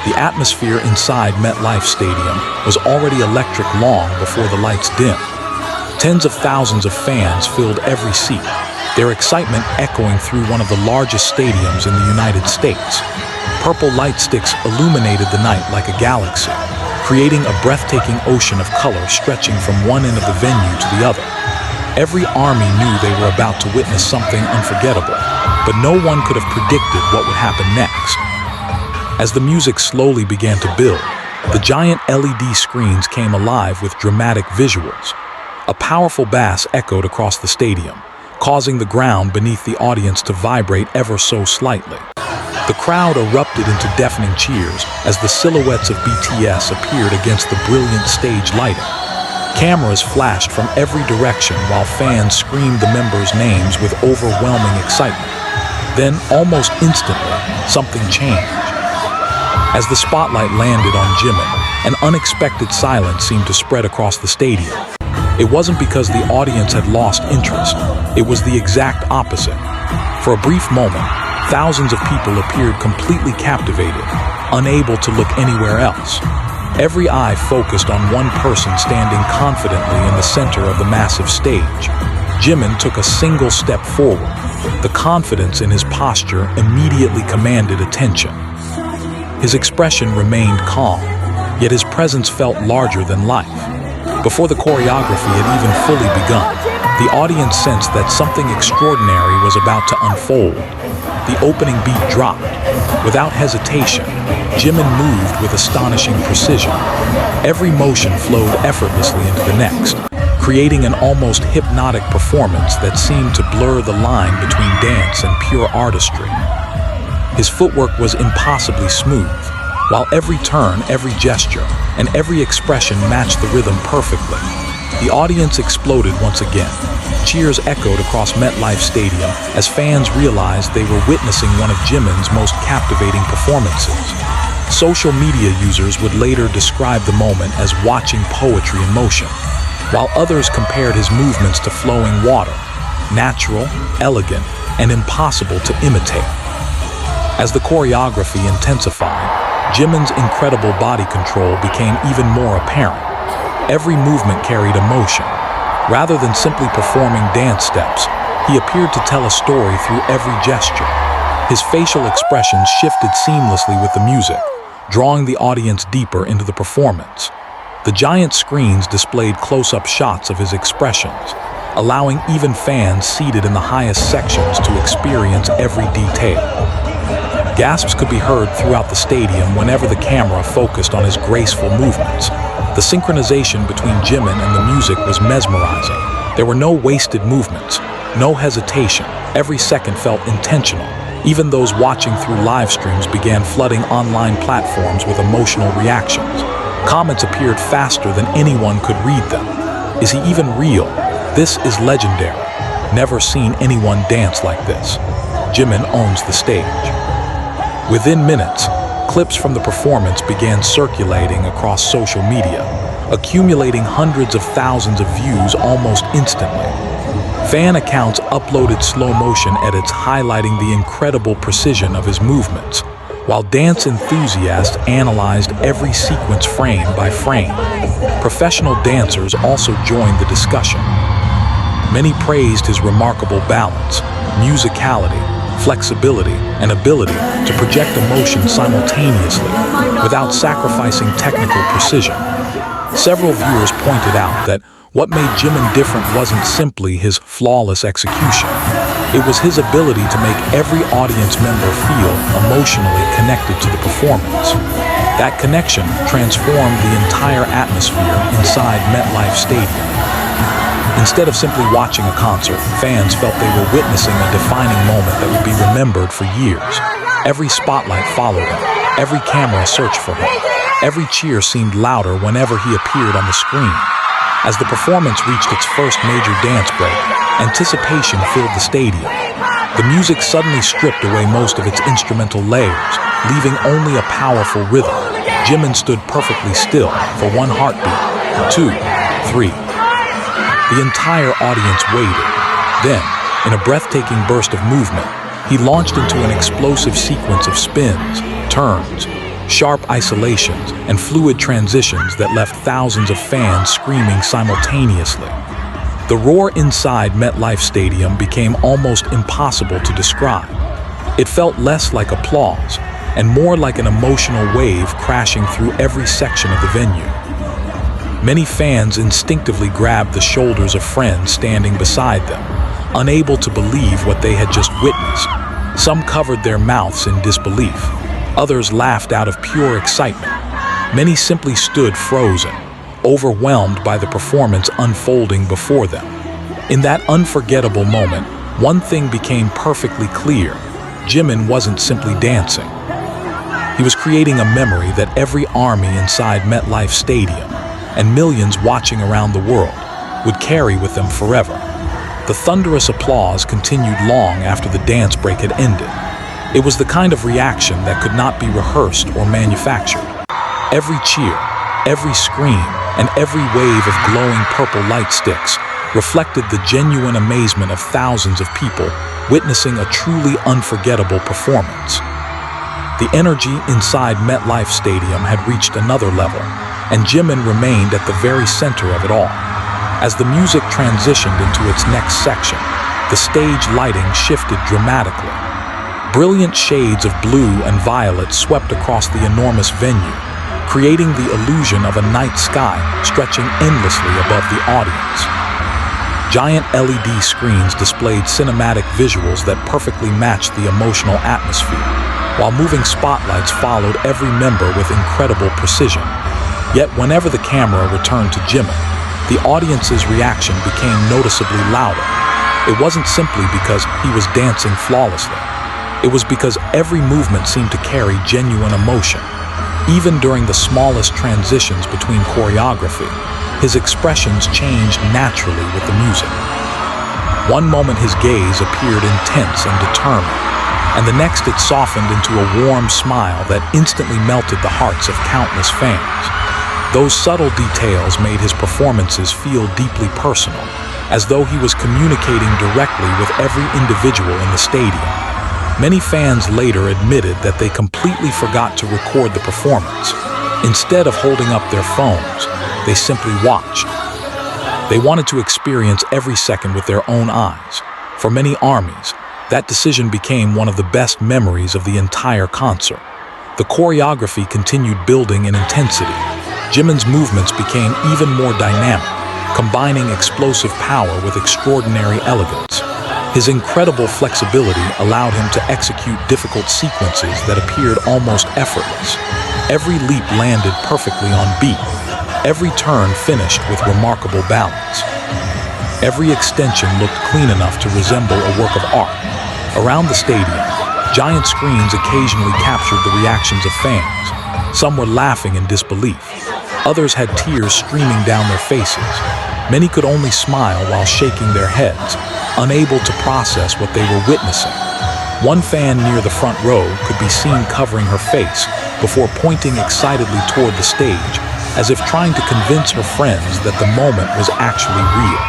The atmosphere inside MetLife Stadium was already electric long before the lights dimmed. Tens of thousands of fans filled every seat, their excitement echoing through one of the largest stadiums in the United States. Purple light sticks illuminated the night like a galaxy, creating a breathtaking ocean of color stretching from one end of the venue to the other. Every army knew they were about to witness something unforgettable, but no one could have predicted what would happen next. As the music slowly began to build, the giant LED screens came alive with dramatic visuals. A powerful bass echoed across the stadium, causing the ground beneath the audience to vibrate ever so slightly. The crowd erupted into deafening cheers as the silhouettes of BTS appeared against the brilliant stage lighting. Cameras flashed from every direction while fans screamed the members' names with overwhelming excitement. Then, almost instantly, something changed. As the spotlight landed on Jimin, an unexpected silence seemed to spread across the stadium. It wasn't because the audience had lost interest. It was the exact opposite. For a brief moment, thousands of people appeared completely captivated, unable to look anywhere else. Every eye focused on one person standing confidently in the center of the massive stage. Jimin took a single step forward. The confidence in his posture immediately commanded attention. His expression remained calm, yet his presence felt larger than life. Before the choreography had even fully begun, the audience sensed that something extraordinary was about to unfold. The opening beat dropped. Without hesitation, Jimin moved with astonishing precision. Every motion flowed effortlessly into the next, creating an almost hypnotic performance that seemed to blur the line between dance and pure artistry. His footwork was impossibly smooth, while every turn, every gesture, and every expression matched the rhythm perfectly. The audience exploded once again. Cheers echoed across MetLife Stadium as fans realized they were witnessing one of Jimin's most captivating performances. Social media users would later describe the moment as watching poetry in motion, while others compared his movements to flowing water, natural, elegant, and impossible to imitate. As the choreography intensified, Jimin's incredible body control became even more apparent. Every movement carried emotion. Rather than simply performing dance steps, he appeared to tell a story through every gesture. His facial expressions shifted seamlessly with the music, drawing the audience deeper into the performance. The giant screens displayed close-up shots of his expressions, allowing even fans seated in the highest sections to experience every detail. Gasps could be heard throughout the stadium whenever the camera focused on his graceful movements. The synchronization between Jimin and the music was mesmerizing. There were no wasted movements, no hesitation. Every second felt intentional. Even those watching through live streams began flooding online platforms with emotional reactions. Comments appeared faster than anyone could read them. Is he even real? This is legendary. Never seen anyone dance like this. Jimin owns the stage. Within minutes, clips from the performance began circulating across social media, accumulating hundreds of thousands of views almost instantly. Fan accounts uploaded slow-motion edits highlighting the incredible precision of his movements, while dance enthusiasts analyzed every sequence frame by frame. Professional dancers also joined the discussion. Many praised his remarkable balance, musicality, flexibility, and ability to project emotion simultaneously without sacrificing technical precision. Several viewers pointed out that what made Jimin different wasn't simply his flawless execution. It was his ability to make every audience member feel emotionally connected to the performance. That connection transformed the entire atmosphere inside MetLife Stadium. Instead of simply watching a concert, fans felt they were witnessing a defining moment that would be remembered for years. Every spotlight followed him. Every camera searched for him. Every cheer seemed louder whenever he appeared on the screen. As the performance reached its first major dance break, anticipation filled the stadium. The music suddenly stripped away most of its instrumental layers, leaving only a powerful rhythm. Jimin stood perfectly still for one heartbeat, 2, 3. The entire audience waited. Then, in a breathtaking burst of movement, he launched into an explosive sequence of spins, turns, sharp isolations, and fluid transitions that left thousands of fans screaming simultaneously. The roar inside MetLife Stadium became almost impossible to describe. It felt less like applause and more like an emotional wave crashing through every section of the venue. Many fans instinctively grabbed the shoulders of friends standing beside them, unable to believe what they had just witnessed. Some covered their mouths in disbelief. Others laughed out of pure excitement. Many simply stood frozen, overwhelmed by the performance unfolding before them. In that unforgettable moment, one thing became perfectly clear. Jimin wasn't simply dancing. He was creating a memory that every army inside MetLife Stadium and millions watching around the world would carry with them forever. The thunderous applause continued long after the dance break had ended. It was the kind of reaction that could not be rehearsed or manufactured. Every cheer, every scream, and every wave of glowing purple light sticks reflected the genuine amazement of thousands of people witnessing a truly unforgettable performance. The energy inside MetLife Stadium had reached another level, and Jimin remained at the very center of it all. As the music transitioned into its next section, the stage lighting shifted dramatically. Brilliant shades of blue and violet swept across the enormous venue, creating the illusion of a night sky stretching endlessly above the audience. Giant LED screens displayed cinematic visuals that perfectly matched the emotional atmosphere, while moving spotlights followed every member with incredible precision. Yet whenever the camera returned to Jimin, the audience's reaction became noticeably louder. It wasn't simply because he was dancing flawlessly. It was because every movement seemed to carry genuine emotion. Even during the smallest transitions between choreography, his expressions changed naturally with the music. One moment his gaze appeared intense and determined, and the next it softened into a warm smile that instantly melted the hearts of countless fans. Those subtle details made his performances feel deeply personal, as though he was communicating directly with every individual in the stadium. Many fans later admitted that they completely forgot to record the performance. Instead of holding up their phones, they simply watched. They wanted to experience every second with their own eyes. For many armies, that decision became one of the best memories of the entire concert. The choreography continued building in intensity. Jimin's movements became even more dynamic, combining explosive power with extraordinary elegance. His incredible flexibility allowed him to execute difficult sequences that appeared almost effortless. Every leap landed perfectly on beat. Every turn finished with remarkable balance. Every extension looked clean enough to resemble a work of art. Around the stadium, giant screens occasionally captured the reactions of fans. Some were laughing in disbelief. Others had tears streaming down their faces. Many could only smile while shaking their heads, unable to process what they were witnessing. One fan near the front row could be seen covering her face before pointing excitedly toward the stage, as if trying to convince her friends that the moment was actually real.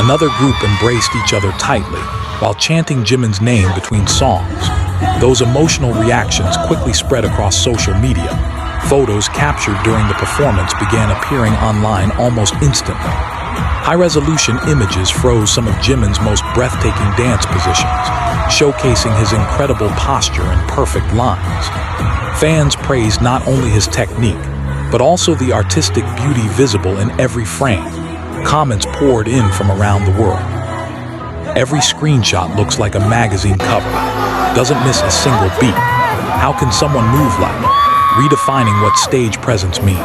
Another group embraced each other tightly while chanting Jimin's name between songs. Those emotional reactions quickly spread across social media. Photos captured during the performance began appearing online almost instantly. High-resolution images froze some of Jimin's most breathtaking dance positions, showcasing his incredible posture and perfect lines. Fans praised not only his technique, but also the artistic beauty visible in every frame. Comments poured in from around the world. Every screenshot looks like a magazine cover. Doesn't miss a single beat. How can someone move like it? Redefining what stage presence means.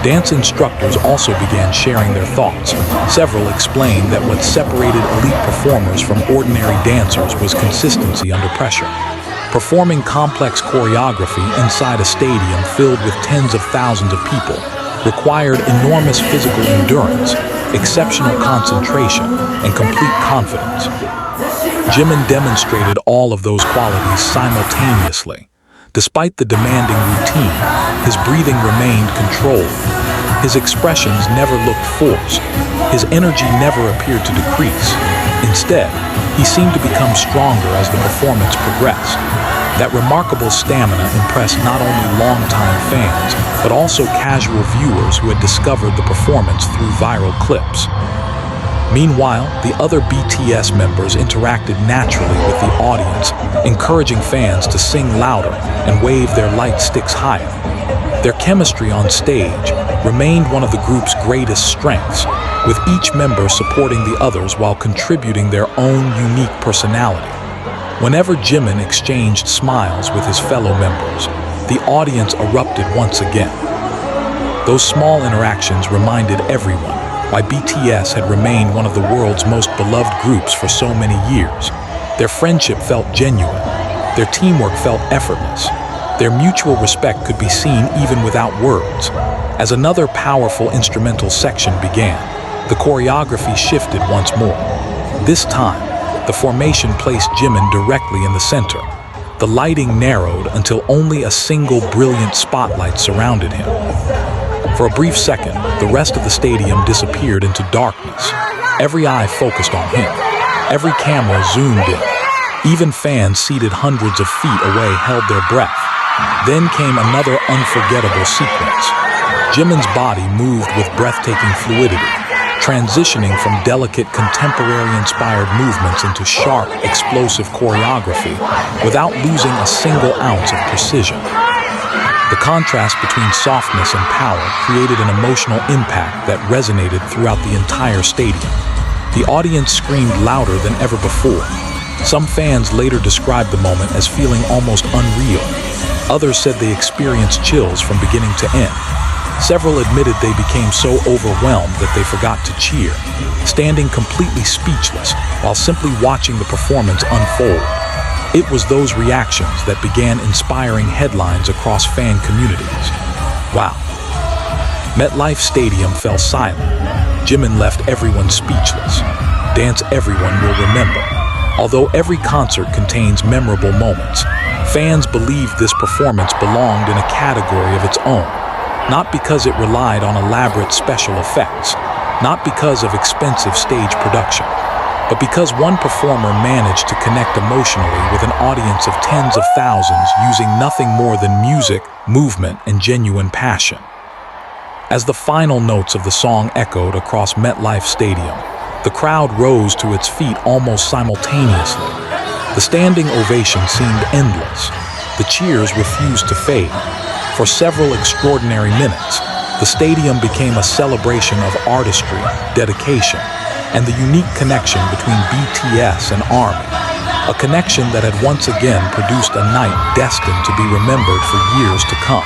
Dance instructors also began sharing their thoughts. Several explained that what separated elite performers from ordinary dancers was consistency under pressure. Performing complex choreography inside a stadium filled with tens of thousands of people required enormous physical endurance, exceptional concentration, and complete confidence. Jimin demonstrated all of those qualities simultaneously. Despite the demanding routine, his breathing remained controlled. His expressions never looked forced. His energy never appeared to decrease. Instead, he seemed to become stronger as the performance progressed. That remarkable stamina impressed not only longtime fans, but also casual viewers who had discovered the performance through viral clips. Meanwhile, the other BTS members interacted naturally with the audience, encouraging fans to sing louder and wave their light sticks higher. Their chemistry on stage remained one of the group's greatest strengths, with each member supporting the others while contributing their own unique personality. Whenever Jimin exchanged smiles with his fellow members, the audience erupted once again. Those small interactions reminded everyone why BTS had remained one of the world's most beloved groups for so many years. Their friendship felt genuine. Their teamwork felt effortless. Their mutual respect could be seen even without words. As another powerful instrumental section began, the choreography shifted once more. This time, the formation placed Jimin directly in the center. The lighting narrowed until only a single brilliant spotlight surrounded him. For a brief second, the rest of the stadium disappeared into darkness. Every eye focused on him. Every camera zoomed in. Even fans seated hundreds of feet away held their breath. Then came another unforgettable sequence. Jimin's body moved with breathtaking fluidity, transitioning from delicate contemporary-inspired movements into sharp, explosive choreography without losing a single ounce of precision. The contrast between softness and power created an emotional impact that resonated throughout the entire stadium. The audience screamed louder than ever before. Some fans later described the moment as feeling almost unreal. Others said they experienced chills from beginning to end. Several admitted they became so overwhelmed that they forgot to cheer, standing completely speechless while simply watching the performance unfold. It was those reactions that began inspiring headlines across fan communities. Wow. MetLife Stadium fell silent. Jimin left everyone speechless. Dance everyone will remember. Although every concert contains memorable moments, fans believed this performance belonged in a category of its own. Not because it relied on elaborate special effects, not because of expensive stage production, but because one performer managed to connect emotionally with an audience of tens of thousands using nothing more than music, movement, and genuine passion. As the final notes of the song echoed across MetLife Stadium, the crowd rose to its feet almost simultaneously. The standing ovation seemed endless. The cheers refused to fade. For several extraordinary minutes, the stadium became a celebration of artistry, dedication, and the unique connection between BTS and ARMY, a connection that had once again produced a night destined to be remembered for years to come.